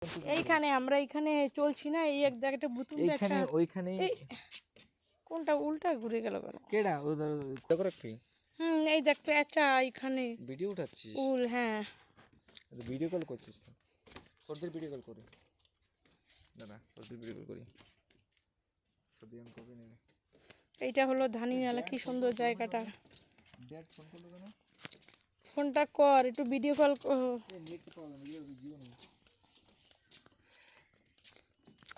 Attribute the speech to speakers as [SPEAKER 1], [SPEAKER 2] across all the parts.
[SPEAKER 1] এইখানে আমরা এইখানে চলছি না, এই এক জায়গাটা বুতুম
[SPEAKER 2] এইখানে ওইখানে
[SPEAKER 1] কোনটা উল্টা ঘুরে গেল কেন?
[SPEAKER 2] কেডা ওদের করে কি?
[SPEAKER 1] এই দেখ পেঁচা এখানে
[SPEAKER 2] ভিডিও উঠাচ্ছিস?
[SPEAKER 1] উল, হ্যাঁ।
[SPEAKER 2] ভিডিও কল করছিস? সর্দির ভিডিও কল করি দাদা, সর্দির ভিডিও কল করি। সর্দি আমি কবে নেবে?
[SPEAKER 1] এইটা হলো ধানিনালা, কি সুন্দর জায়গাটা।
[SPEAKER 2] ড্যাড ফোন করলো কেন?
[SPEAKER 1] ফোনটা কর, একটু ভিডিও কল।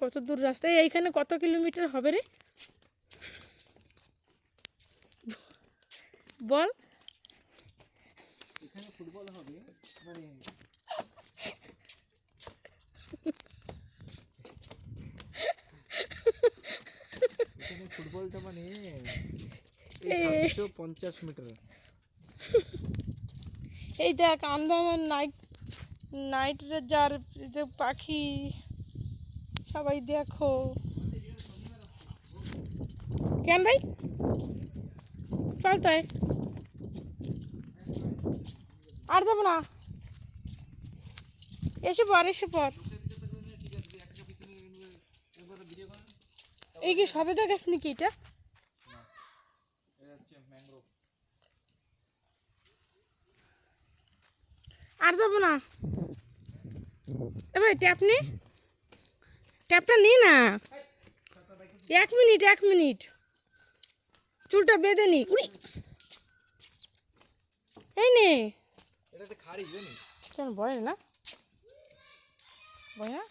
[SPEAKER 1] কত দূর রাস্তা? এইখানে কত কিলোমিটার হবে রে বল?
[SPEAKER 2] এখানে ফুটবল হবে মানে এখানে ফুটবলটা মানে 750 মিটার।
[SPEAKER 1] এই দেখ আন্দামান নাইট যার যে পাখি, সবাই দেখো। কেন ভাই? চল তাই, আর যাবো না, এসে পর এসে পর। এই কি সবে তো গেছ নাকি? এটা আর যাবো না। এ ভাই ট্যাপটা নি না। 1 মিনিট চুলটা বেঁধে নি। উড়ি এই নে।
[SPEAKER 2] এটাতে খাড়ি জানিস?
[SPEAKER 1] কেন ভয় না? ভয় না?